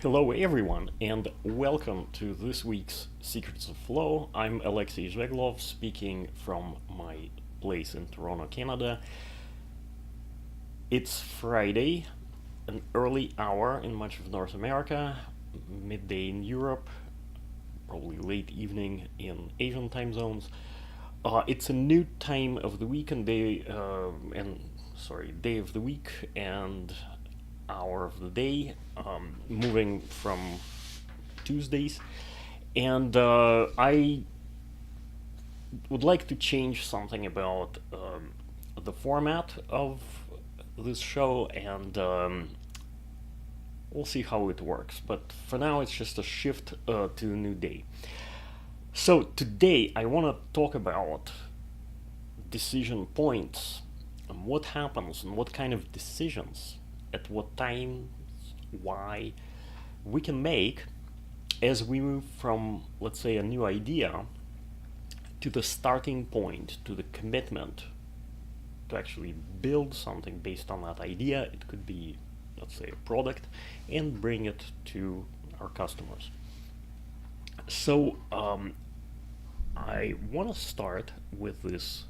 Hello everyone and welcome to this week's Secrets of Flow. I'm Alexei Zheglov speaking from my place in Toronto, Canada. It's Friday, an early hour in much of North America, midday in Europe, probably late evening in Asian time zones. It's a new time of the week and day of the week and hour of the day, moving from Tuesdays, and I would like to change something about the format of this show, and we'll see how it works. But for now, it's just a shift to a new day. So today, I want to talk about decision points and what happens and what kind of decisions at what time, why we can make as we move from, let's say, a new idea to the starting point, to the commitment to actually build something based on that idea. It could be, let's say, a product, and bring it to our customers. So I want to start with this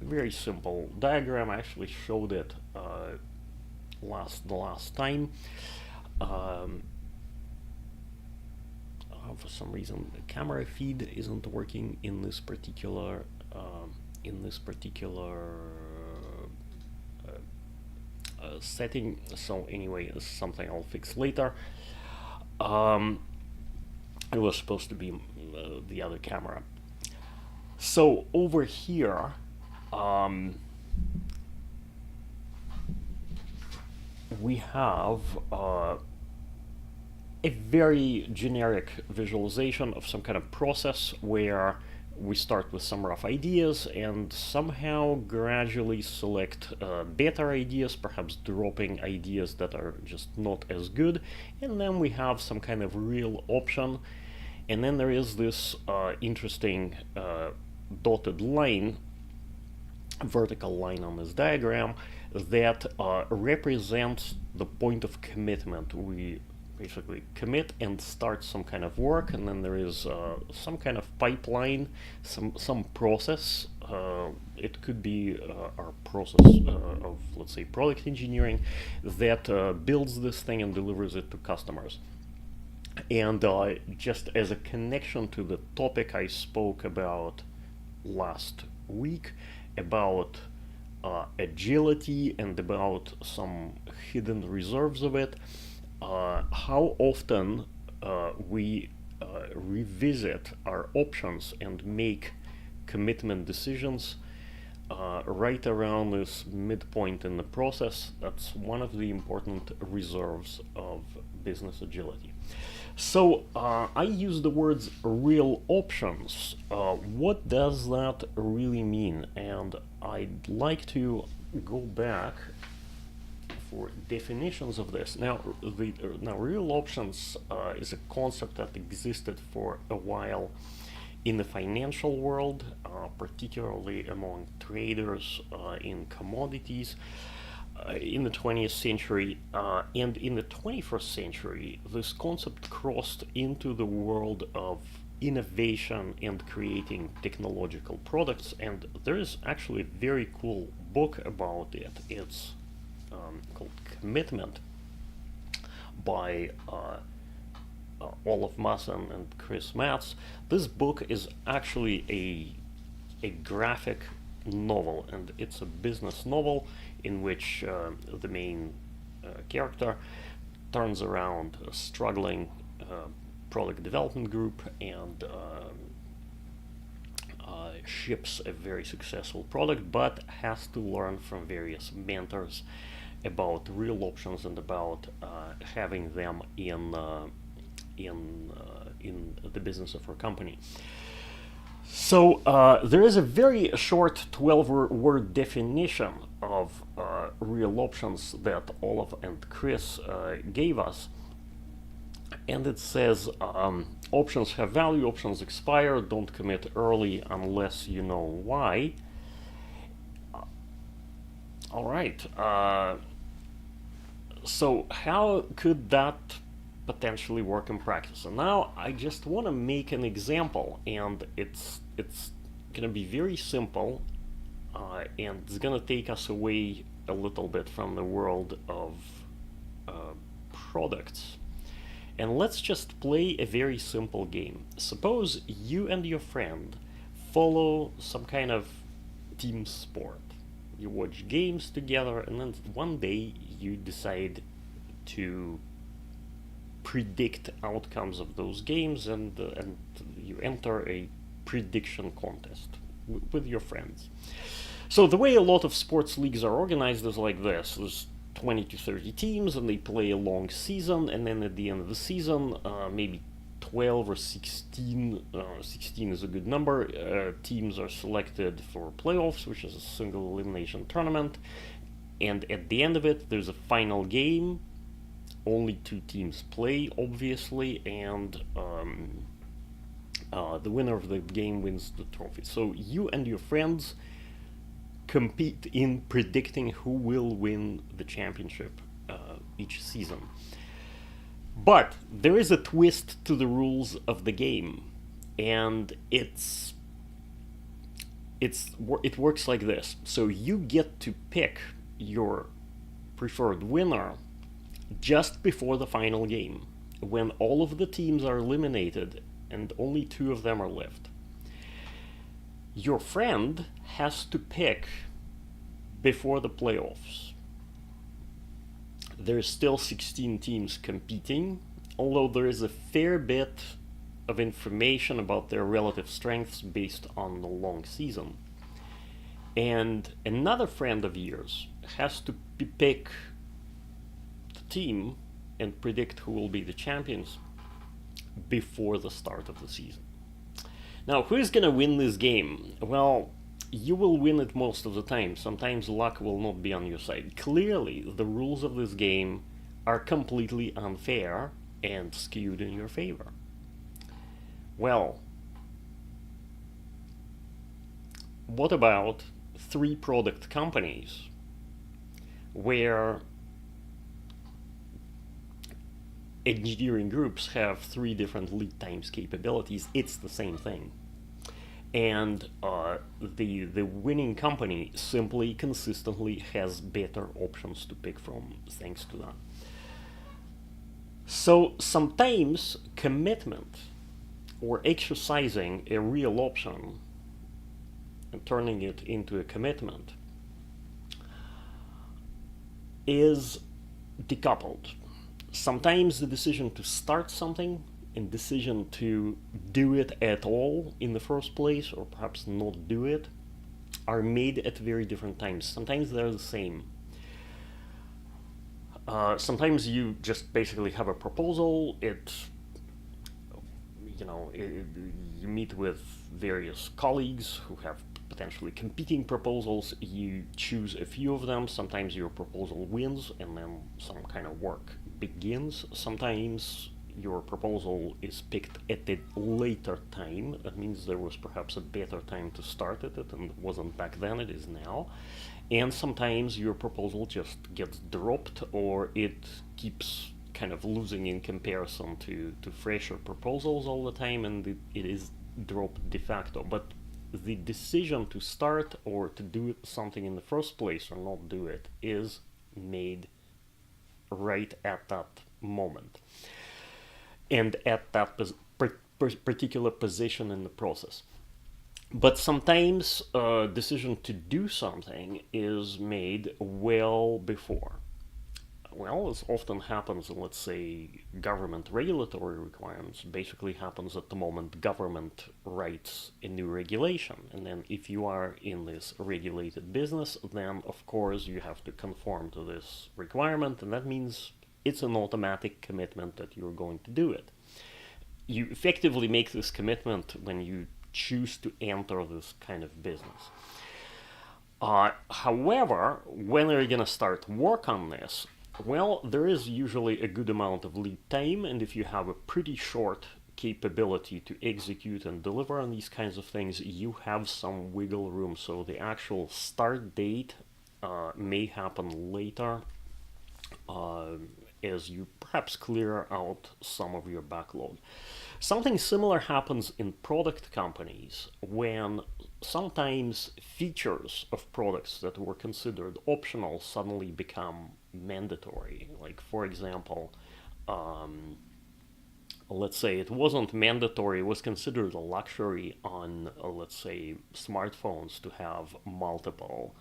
very simple diagram. I actually showed it the last time. For some reason, the camera feed isn't working in this particular setting. So anyway, it's something I'll fix later. It was supposed to be the other camera. So over here, we have a very generic visualization of some kind of process where we start with some rough ideas and somehow gradually select better ideas, perhaps dropping ideas that are just not as good, and then we have some kind of real option, and then there is this interesting dotted line, vertical line on this diagram that represents the point of commitment. We basically commit and start some kind of work, and then there is some kind of pipeline, some process. It could be our process of, let's say, product engineering that builds this thing and delivers it to customers. And just as a connection to the topic I spoke about last week, about agility and about some hidden reserves of it, how often we revisit our options and make commitment decisions right around this midpoint in the process. That's one of the important reserves of business agility. So I use the words real options. What does that really mean? And I'd like to go back for definitions of this. Now, real options is a concept that existed for a while in the financial world, particularly among traders in commodities. In the 20th century, and in the 21st century, this concept crossed into the world of innovation and creating technological products, and there is actually a very cool book about it. It's called Commitment by Olaf Masson and Chris Matz. This book is actually a graphic novel, and it's a business novel in which the main character turns around a struggling product development group and ships a very successful product, but has to learn from various mentors about real options and about having them in the business of our company. So there is a very short 12-word definition of real options that Olaf and Chris gave us. And it says, options have value, options expire, don't commit early unless you know why. All right. So how could that potentially work in practice? And now I just want to make an example, and it's gonna be very simple, and it's gonna take us away a little bit from the world of products. And let's just play a very simple game. Suppose you and your friend follow some kind of team sport. You watch games together, and then one day you decide to predict outcomes of those games, and you enter a prediction contest with your friends. So the way a lot of sports leagues are organized is like this: there's 20 to 30 teams, and they play a long season, and then at the end of the season, maybe 12 or 16, 16 is a good number, teams are selected for playoffs, which is a single elimination tournament, and at the end of it, there's a final game. Only two teams play, obviously, and the winner of the game wins the trophy. So you and your friends compete in predicting who will win the championship each season. But there is a twist to the rules of the game, and it works like this. So you get to pick your preferred winner just before the final game, when all of the teams are eliminated and only two of them are left. Your friend has to pick before the playoffs. There's still 16 teams competing, although there is a fair bit of information about their relative strengths based on the long season. And another friend of yours has to pick the team and predict who will be the champions before the start of the season. Now, who is going to win this game? Well, you will win it most of the time. Sometimes luck will not be on your side. Clearly, the rules of this game are completely unfair and skewed in your favor. Well, what about three product companies where engineering groups have three different lead times capabilities? It's the same thing. And the winning company simply consistently has better options to pick from thanks to that. So sometimes commitment or exercising a real option and turning it into a commitment is decoupled. Sometimes the decision to start something and decision to do it at all in the first place, or perhaps not do it, are made at very different times. Sometimes they're the same. Sometimes you just basically have a proposal. You meet with various colleagues who have potentially competing proposals. You choose a few of them. Sometimes your proposal wins, and then some kind of work begins. Sometimes your proposal is picked at a later time. That means there was perhaps a better time to start it, and it wasn't back then, it is now. And sometimes your proposal just gets dropped, or it keeps kind of losing in comparison to fresher proposals all the time, and it is dropped de facto. But the decision to start or to do something in the first place or not do it is made right at that moment and at that particular position in the process. But sometimes a decision to do something is made well before. Well, this often happens in, let's say, government regulatory requirements. Basically happens at the moment government writes a new regulation. And then if you are in this regulated business, then of course you have to conform to this requirement, and that means it's an automatic commitment that you're going to do it. You effectively make this commitment when you choose to enter this kind of business. However, when are you going to start work on this? Well, there is usually a good amount of lead time, and if you have a pretty short capability to execute and deliver on these kinds of things, you have some wiggle room. So the actual start date may happen later as you perhaps clear out some of your backlog. Something similar happens in product companies when sometimes features of products that were considered optional suddenly become mandatory. Like, for example, um, let's say it wasn't mandatory, it was considered a luxury on, let's say, smartphones to have multiple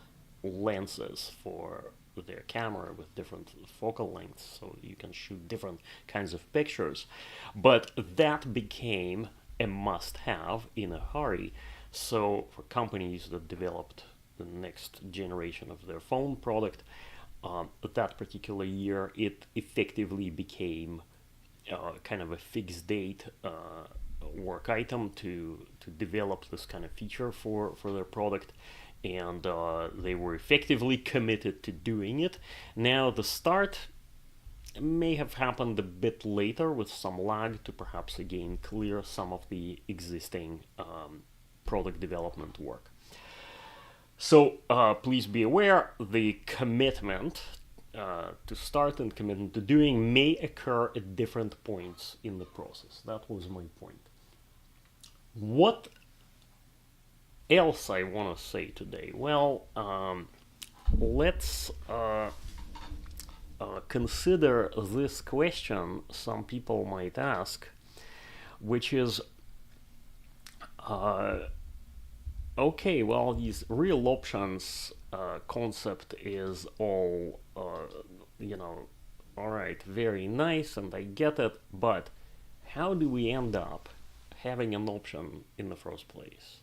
lenses for their camera with different focal lengths so you can shoot different kinds of pictures. But that became a must have in a hurry. So, for companies that developed the next generation of their phone product, that particular year, it effectively became kind of a fixed date work item to develop this kind of feature for their product, and they were effectively committed to doing it. Now, the start may have happened a bit later with some lag to perhaps again clear some of the existing product development work. So please be aware the commitment to start and commitment to doing may occur at different points in the process. That was my point. What else I want to say today? Well, let's consider this question some people might ask, which is okay, well, these real options concept is all, all right, very nice, and I get it, but how do we end up having an option in the first place?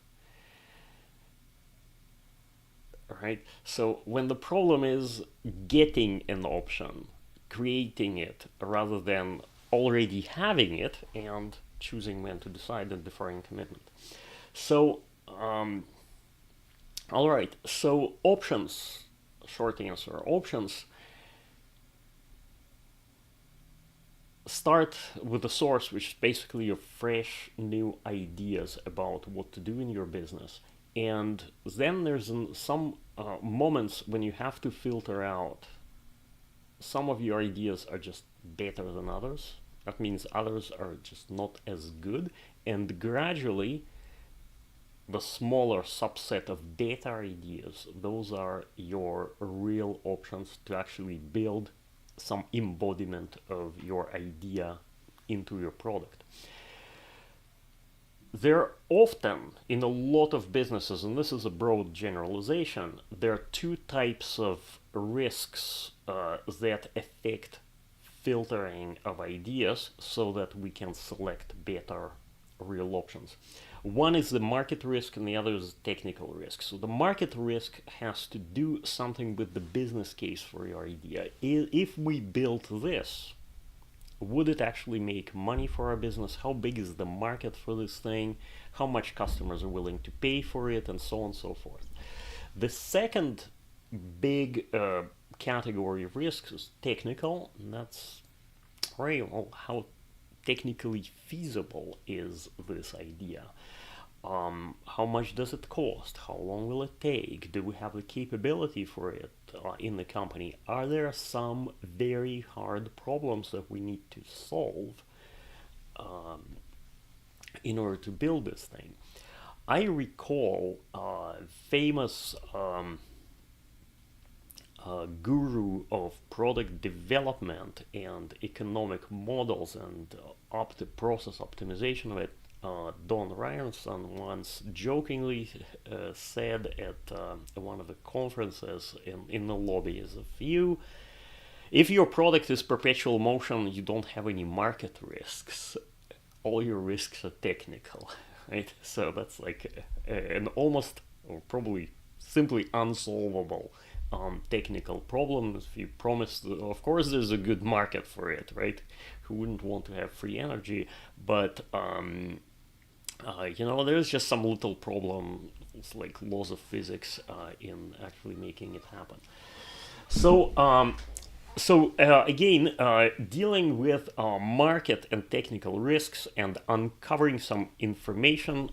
Right? So when the problem is getting an option, creating it, rather than already having it and choosing when to decide and deferring commitment. So, all right, so options, short answer, options start with a source which is basically your fresh new ideas about what to do in your business. And then there's some moments when you have to filter out some of your ideas are just better than others. That means others are just not as good. And gradually, the smaller subset of better ideas, those are your real options to actually build some embodiment of your idea into your product. There often, in a lot of businesses, and this is a broad generalization, there are two types of risks that affect filtering of ideas so that we can select better real options. One is the market risk and the other is technical risk. So the market risk has to do something with the business case for your idea. If we built this, would it actually make money for our business? How big is the market for this thing? How much customers are willing to pay for it? And so on and so forth. The second big category of risks is technical, and that's well, how technically feasible is this idea? How much does it cost? How long will it take? Do we have the capability for it in the company? Are there some very hard problems that we need to solve in order to build this thing? I recall famous guru of product development and economic models and process optimization of it, Don Ryerson, once jokingly said at one of the conferences in the lobby is if your product is perpetual motion, you don't have any market risks. All your risks are technical, right? So that's like an almost or probably simply unsolvable technical problem. If you promise, of course, there's a good market for it, right? Who wouldn't want to have free energy? But there's just some little problem. It's like laws of physics in actually making it happen. So, again, dealing with market and technical risks and uncovering some information,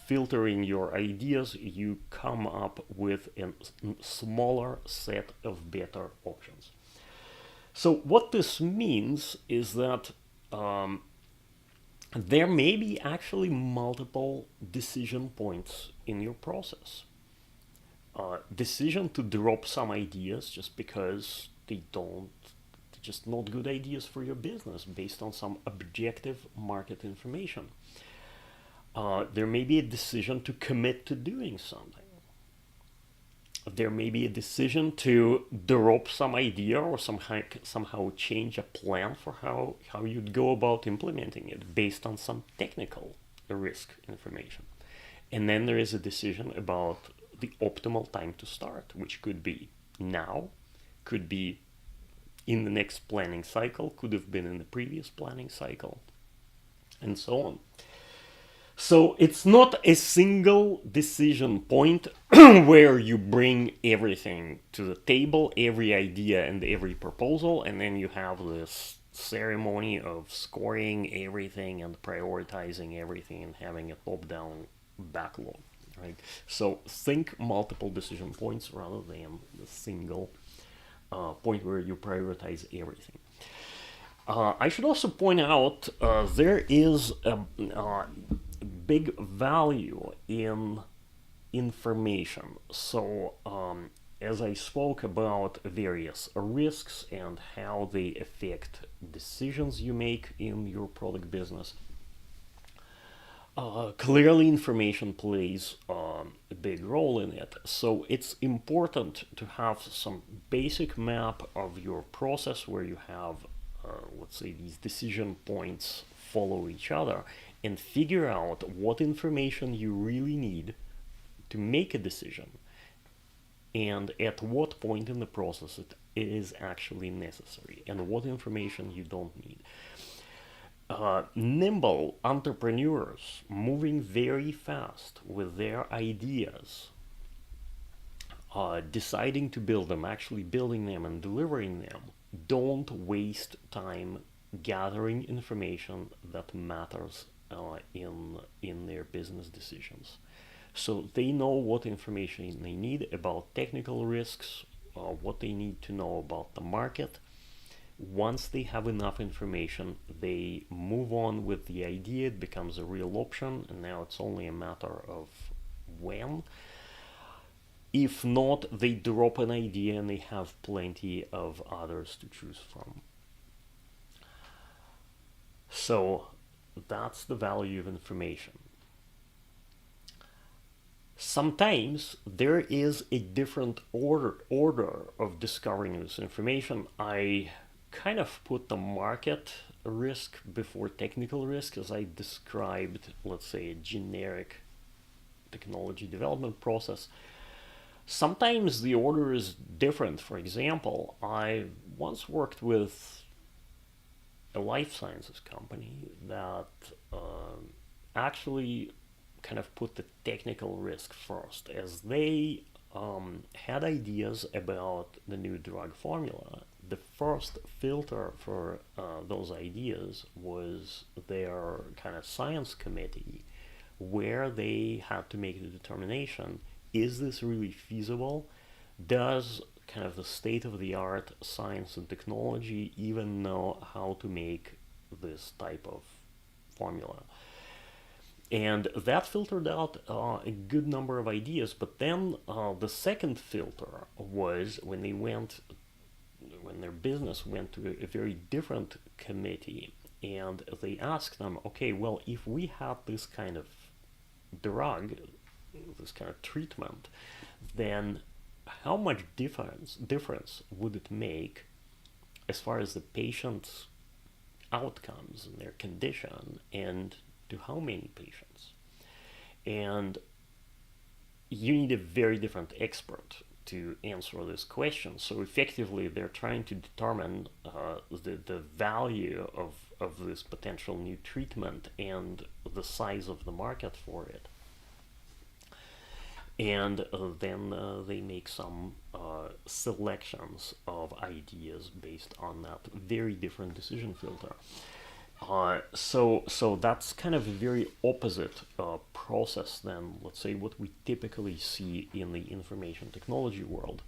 filtering your ideas, you come up with a smaller set of better options. So what this means is that there may be actually multiple decision points in your process. Decision to drop some ideas just because they're just not good ideas for your business based on some objective market information. There may be a decision to commit to doing something. There may be a decision to drop some idea or somehow change a plan for how you'd go about implementing it based on some technical risk information. And then there is a decision about the optimal time to start, which could be now, could be in the next planning cycle, could have been in the previous planning cycle, and so on. So it's not a single decision point where you bring everything to the table, every idea and every proposal, and then you have this ceremony of scoring everything and prioritizing everything and having a top-down backlog, right? So think multiple decision points rather than the single point where you prioritize everything. I should also point out there is a big value in information. So as I spoke about various risks and how they affect decisions you make in your product business, clearly information plays a big role in it. So it's important to have some basic map of your process where you have, let's say, these decision points follow each other, and figure out what information you really need to make a decision and at what point in the process it is actually necessary and what information you don't need. Nimble entrepreneurs moving very fast with their ideas, deciding to build them, actually building them and delivering them, don't waste time gathering information that matters in their business decisions. So they know what information they need about technical risks, what they need to know about the market. Once they have enough information, they move on with the idea, it becomes a real option, and now it's only a matter of when. If not, they drop an idea and they have plenty of others to choose from. So that's the value of information. Sometimes there is a different order of discovering this information. I kind of put the market risk before technical risk as I described, let's say, a generic technology development process. Sometimes the order is different. For example, I once worked with a life sciences company that actually kind of put the technical risk first, as they had ideas about the new drug formula. The first filter for those ideas was their kind of science committee, where they had to make the determination, is this really feasible? Does kind of the state-of-the-art science and technology even know how to make this type of formula? And that filtered out a good number of ideas. But then the second filter was when their business went to a very different committee, and they asked them, okay, well, if we have this kind of drug, this kind of treatment, then how much difference would it make as far as the patient's outcomes and their condition, and to how many patients? And you need a very different expert to answer this question. So effectively, they're trying to determine the value of this potential new treatment and the size of the market for it. And then they make some selections of ideas based on that very different decision filter. So that's kind of a very opposite process than, let's say, what we typically see in the information technology world.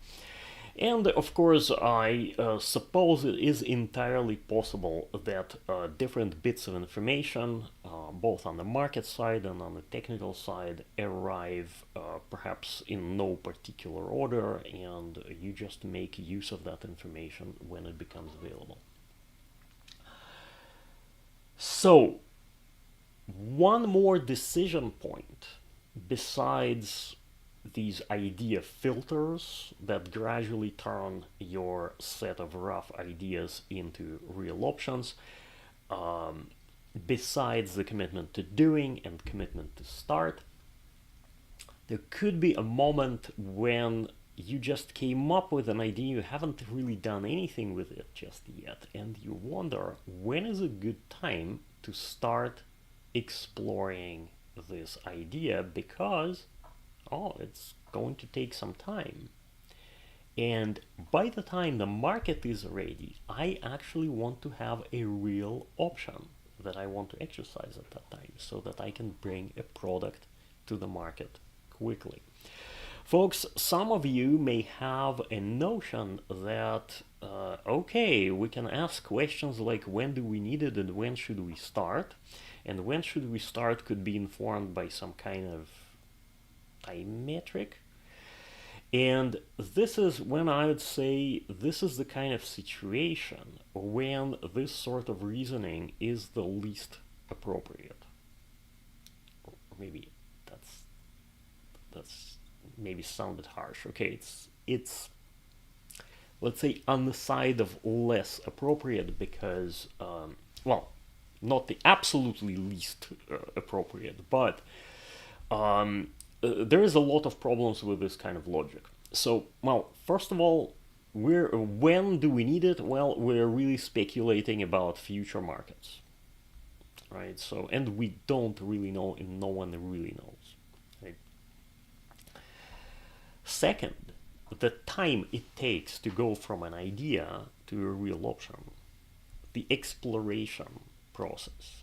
And of course, I suppose it is entirely possible that different bits of information, both on the market side and on the technical side, arrive perhaps in no particular order, and you just make use of that information when it becomes available. So, one more decision point besides these idea filters that gradually turn your set of rough ideas into real options, besides the commitment to doing and commitment to start, there could be a moment when you just came up with an idea, you haven't really done anything with it just yet, and you wonder when is a good time to start exploring this idea, because it's going to take some time. And by the time the market is ready, I actually want to have a real option that I want to exercise at that time so that I can bring a product to the market quickly. Folks, some of you may have a notion that, okay, we can ask questions like when do we need it and when should we start? And when should we start could be informed by some kind of time metric. And this is when I would say this is the kind of situation when this sort of reasoning is the least appropriate. Or maybe that's maybe sounded harsh. Okay, it's let's say on the side of less appropriate because well, not the absolutely least appropriate, but there is a lot of problems with this kind of logic. So, well, first of all, when do we need it? Well, we're really speculating about future markets, right? So, and we don't really know, and no one really knows, right? Second, the time it takes to go from an idea to a real option, the exploration process,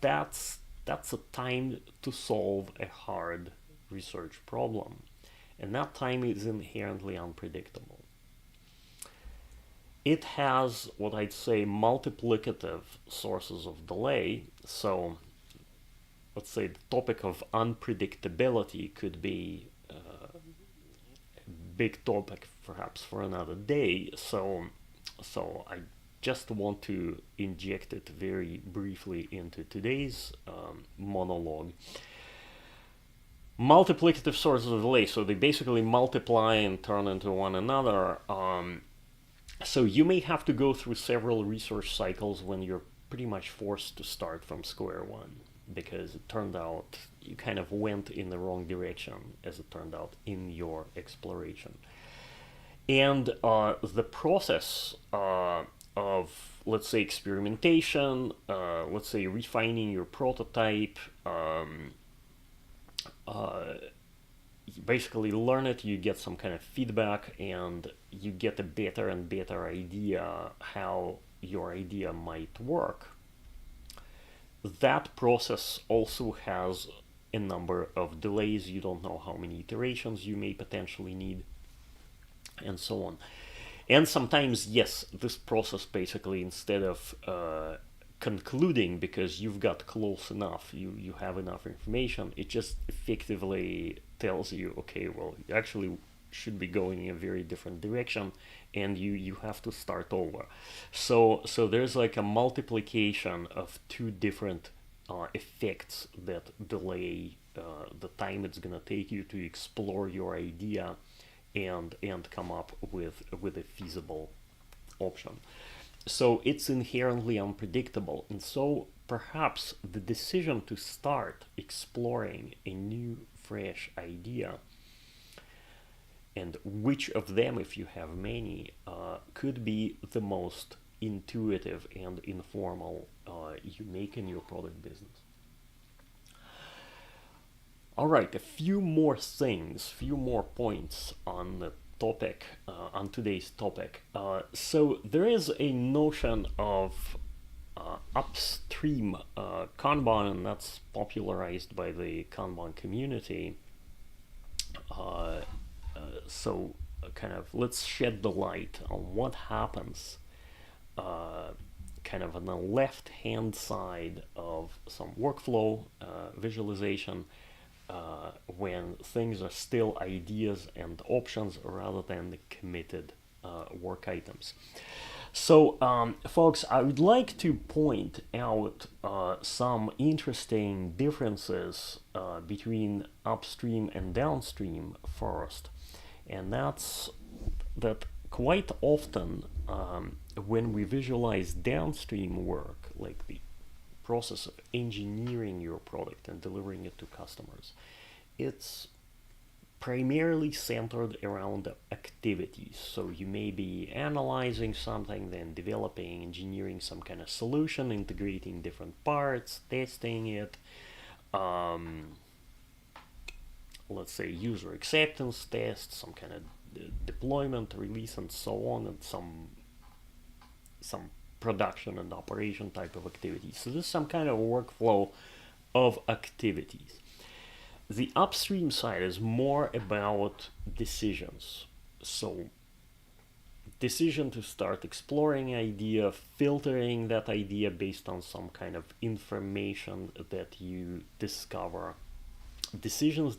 that's a time to solve a hard research problem, and that time is inherently unpredictable. It has what I'd say multiplicative sources of delay. So let's say the topic of unpredictability could be a big topic perhaps for another day. So I just want to inject it very briefly into today's monologue. Multiplicative sources of delay, so they basically multiply and turn into one another. So you may have to go through several research cycles when you're pretty much forced to start from square one, because it turned out you kind of went in the wrong direction, as it turned out, in your exploration. And the process of, let's say, experimentation, let's say refining your prototype, you basically learn it, you get some kind of feedback, and you get a better and better idea how your idea might work. That process also has a number of delays. You don't know how many iterations you may potentially need, and so on. And sometimes, yes, this process basically, instead of concluding because you've got close enough, you have enough information, it just effectively tells you, okay, well, you actually should be going in a very different direction, and you have to start over. So there's like a multiplication of two different effects that delay the time it's gonna take you to explore your idea and come up with a feasible option. So it's inherently unpredictable, and so perhaps the decision to start exploring a new, fresh idea, and which of them, if you have many, could be the most intuitive and informal you make in your product business. All right, a few more things, few more points on the topic, on today's topic. So there is a notion of upstream Kanban, and that's popularized by the Kanban community. So let's shed the light on what happens kind of on the left hand side of some workflow visualization when things are still ideas and options rather than the committed work items. So, folks, I would like to point out some interesting differences between upstream and downstream first. And that's that quite often when we visualize downstream work, like the process of engineering your product and delivering it to customers, it's primarily centered around activities. So you may be analyzing something, then developing, engineering some kind of solution, integrating different parts, testing it, let's say user acceptance tests, some kind of deployment, release, and so on, and some production and operation type of activities. So this is some kind of workflow of activities. The upstream side is more about decisions. So decision to start exploring idea, filtering that idea based on some kind of information that you discover. Decisions,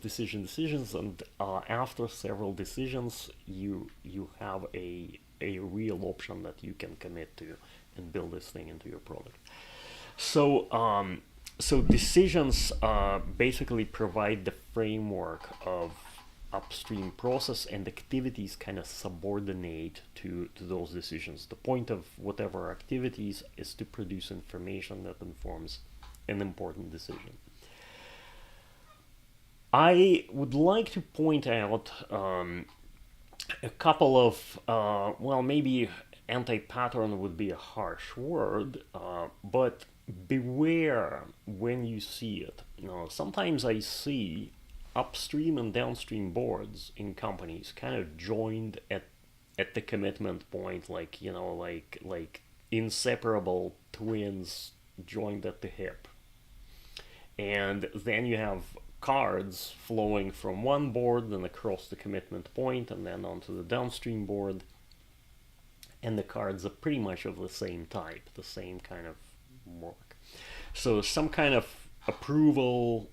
and after several decisions, you have a real option that you can commit to and build this thing into your product. So decisions basically provide the framework of upstream process, and activities kind of subordinate to those decisions. The point of whatever activities is to produce information that informs an important decision. I would like to point out a couple of, maybe anti-pattern would be a harsh word, but beware when you see it. Sometimes I see upstream and downstream boards in companies kind of joined at the commitment point, like inseparable twins joined at the hip. And then you have cards flowing from one board and across the commitment point and then onto the downstream board, and the cards are pretty much of the same type, the same kind of work. So some kind of approval,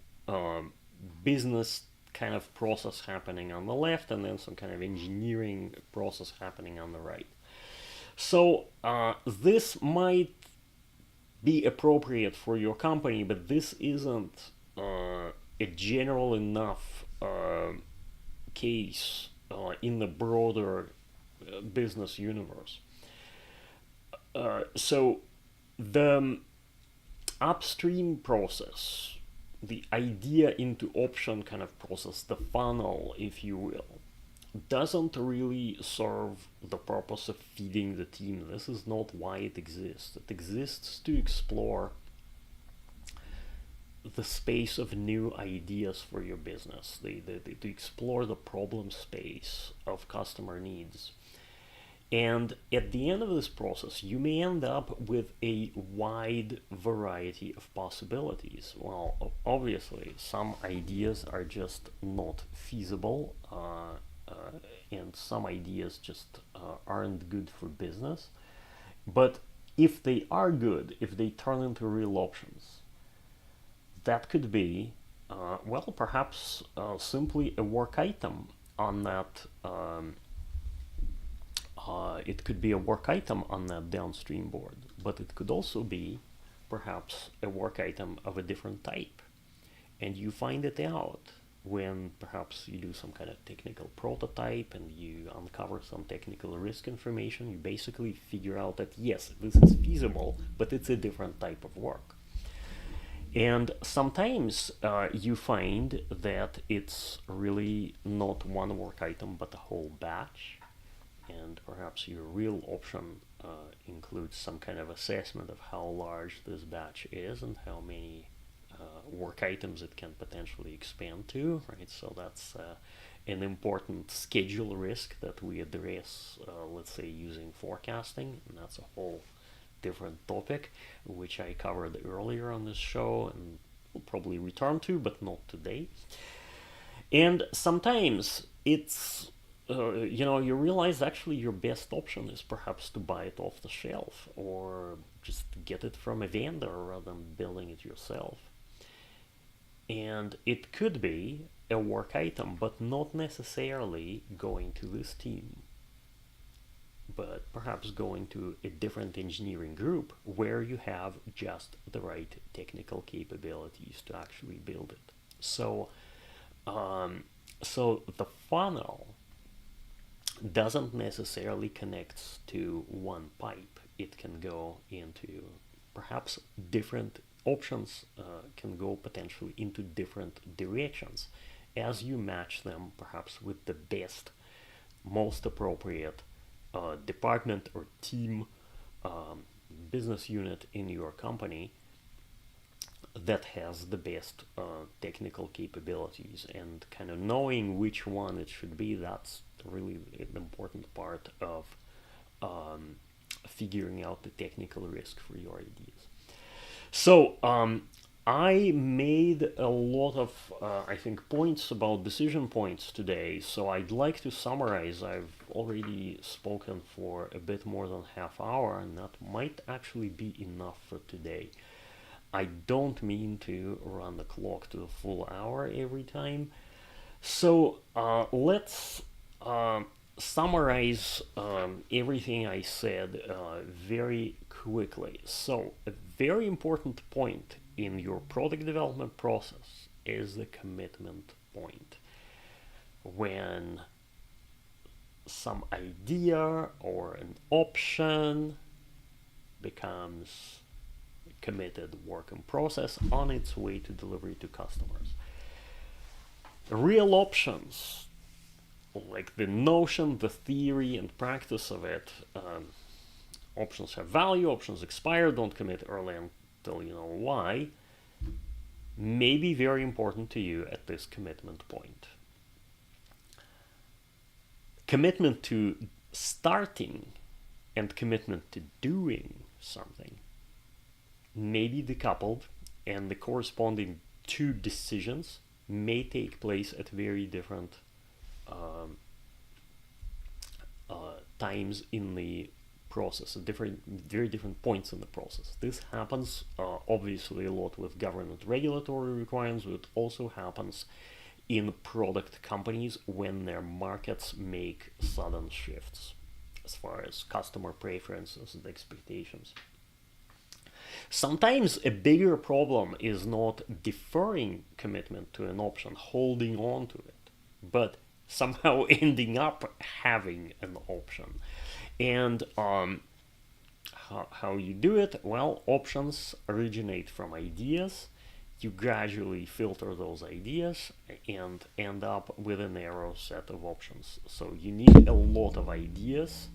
business kind of process happening on the left, and then some kind of engineering process happening on the right. So this might be appropriate for your company, but this isn't a general enough case in the broader business universe. So the upstream process, the idea into option kind of process, the funnel, if you will, doesn't really serve the purpose of feeding the team. This is not why it exists. It exists to explore the space of new ideas for your business, to explore the problem space of customer needs. And at the end of this process, you may end up with a wide variety of possibilities. Well, obviously, some ideas are just not feasible, and some ideas just aren't good for business. But if they are good, if they turn into real options, that could be, perhaps simply a work item on that. It could be a work item on that downstream board, but it could also be perhaps a work item of a different type. And you find it out when perhaps you do some kind of technical prototype and you uncover some technical risk information. You basically figure out that yes, this is feasible, but it's a different type of work. And sometimes you find that it's really not one work item but a whole batch, and perhaps your real option includes some kind of assessment of how large this batch is and how many work items it can potentially expand to, right? So that's an important schedule risk that we address, let's say, using forecasting, and that's a whole different topic, which I covered earlier on this show and will probably return to, but not today. And sometimes it's you realize actually your best option is perhaps to buy it off the shelf or just get it from a vendor rather than building it yourself. And it could be a work item, but not necessarily going to this team, but perhaps going to a different engineering group where you have just the right technical capabilities to actually build it. Um, so the funnel doesn't necessarily connect to one pipe. It can go into perhaps different options, can go potentially into different directions as you match them perhaps with the best, most appropriate department or team, um, business unit in your company that has the best technical capabilities, and kind of knowing which one it should be, that's really an important part of um, figuring out the technical risk for your ideas. So I made a lot of, I think, points about decision points today. So I'd like to summarize. I've already spoken for a bit more than half hour, and that might actually be enough for today. I don't mean to run the clock to the full hour every time. So let's summarize everything I said very quickly. So, a very important point in your product development process is the commitment point. When some idea or an option becomes committed work in process on its way to delivery to customers. Real options, like the notion, the theory, and practice of it, options have value, options expire, don't commit early until you know why, may be very important to you at this commitment point. Commitment to starting and commitment to doing something may be decoupled, and the corresponding two decisions may take place at very different times in the process, at very different points in the process. This happens obviously a lot with government regulatory requirements, but it also happens in product companies when their markets make sudden shifts as far as customer preferences and expectations. Sometimes a bigger problem is not deferring commitment to an option, holding on to it, but somehow ending up having an option. And how you do it? Well, options originate from ideas. You gradually filter those ideas and end up with a narrow set of options. So you need a lot of ideas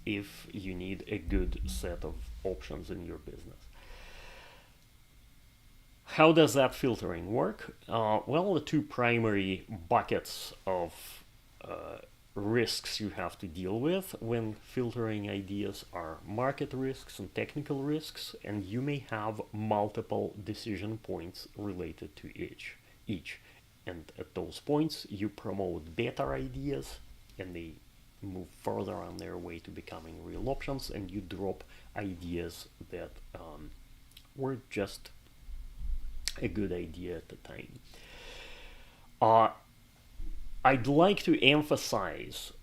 if you need a good set of options in your business. How does that filtering work? Well, the two primary buckets of risks you have to deal with when filtering ideas are market risks and technical risks, and you may have multiple decision points related to each. And at those points, you promote better ideas, and they move further on their way to becoming real options, and you drop ideas that were just a good idea at the time. I'd like to emphasize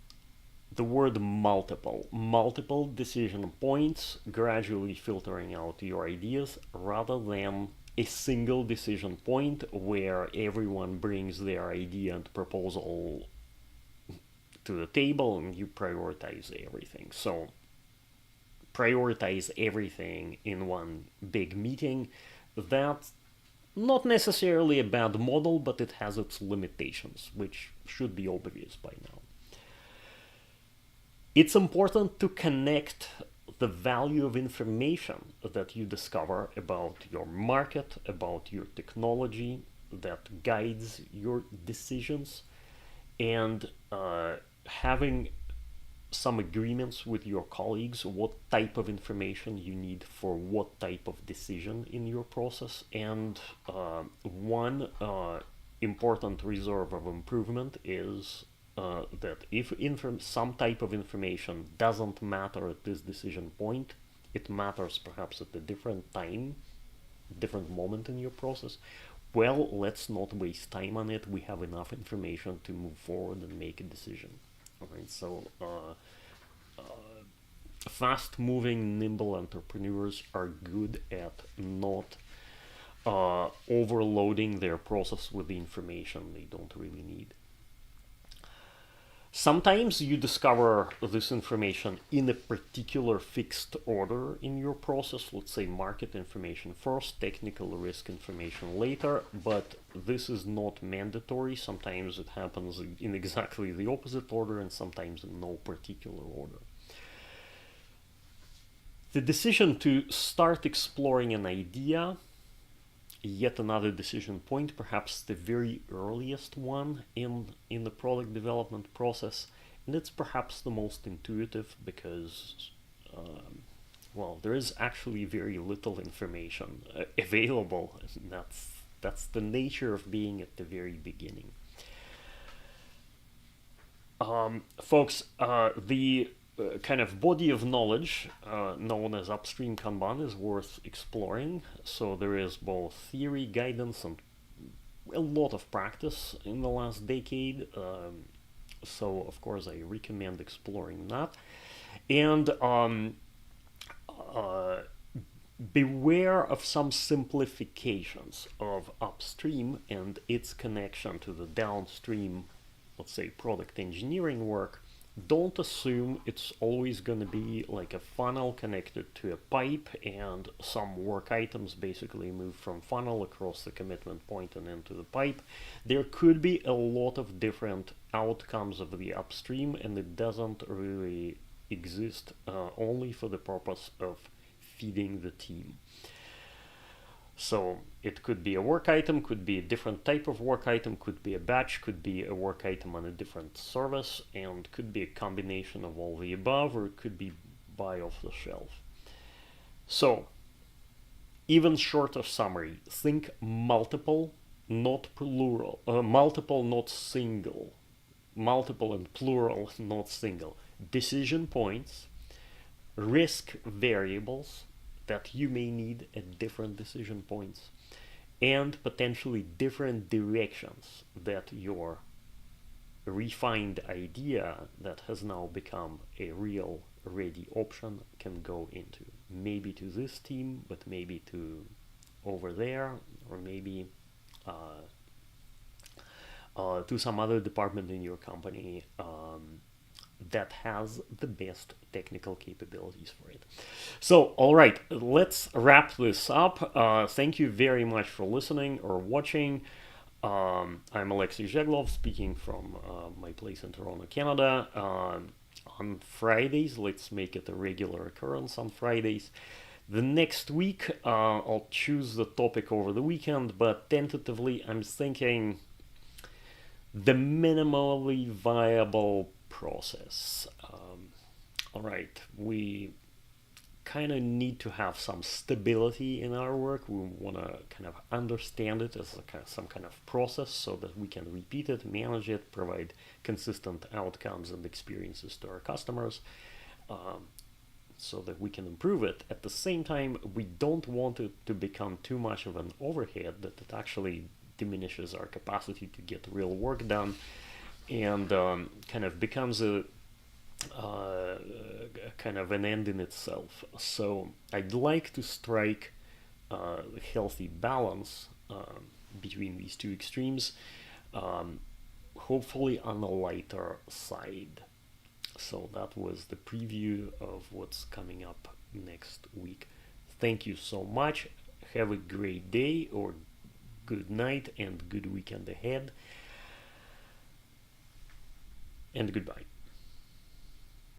the word multiple decision points, gradually filtering out your ideas, rather than a single decision point where everyone brings their idea and proposal to the table and you prioritize everything. So prioritize everything in one big meeting. That's not necessarily a bad model, but it has its limitations, which should be obvious by now. It's important to connect the value of information that you discover about your market, about your technology, that guides your decisions, and having some agreements with your colleagues what type of information you need for what type of decision in your process. And one important reserve of improvement is that if some type of information doesn't matter at this decision point, it matters perhaps at a different time, different moment in your process. Well, let's not waste time on it. We have enough information to move forward and make a decision. All right, so fast-moving, nimble entrepreneurs are good at not overloading their process with the information they don't really need. Sometimes you discover this information in a particular fixed order in your process. Let's say market information first, technical risk information later, but this is not mandatory. Sometimes it happens in exactly the opposite order, and sometimes in no particular order. The decision to start exploring an idea, yet another decision point, perhaps the very earliest one in the product development process, and it's perhaps the most intuitive because well, there is actually very little information available. That's the nature of being at the very beginning. Folks, the kind of body of knowledge known as Upstream Kanban is worth exploring. So there is both theory, guidance, and a lot of practice in the last decade. So of course I recommend exploring that. And beware of some simplifications of upstream and its connection to the downstream, let's say, product engineering work. Don't assume it's always going to be like a funnel connected to a pipe and some work items basically move from funnel across the commitment point and into the pipe. There could be a lot of different outcomes of the upstream, and it doesn't really exist only for the purpose of feeding the team. So it could be a work item, could be a different type of work item, could be a batch, could be a work item on a different service, and could be a combination of all the above, or it could be buy off the shelf. So, even short of summary, think multiple, not plural, multiple, not single, multiple and plural, not single, decision points, risk variables that you may need at different decision points, and potentially different directions that your refined idea that has now become a real ready option can go into. Maybe to this team, but maybe to over there, or maybe to some other department in your company that has the best technical capabilities for it. So, all right, let's wrap this up. Thank you very much for listening or watching. I'm Alexei Zheglov, speaking from my place in Toronto, Canada. On Fridays, let's make it a regular occurrence on Fridays. The next week, I'll choose the topic over the weekend, but tentatively, I'm thinking the minimally viable process. All right, we kind of need to have some stability in our work. We want to kind of understand it as some kind of process so that we can repeat it, manage it, provide consistent outcomes and experiences to our customers, so that we can improve it. At the same time, we don't want it to become too much of an overhead that it actually diminishes our capacity to get real work done, and kind of becomes a kind of an end in itself. So I'd like to strike a healthy balance between these two extremes, hopefully on the lighter side. So that was the preview of what's coming up next week. Thank you so much. Have a great day or good night and good weekend ahead. And goodbye.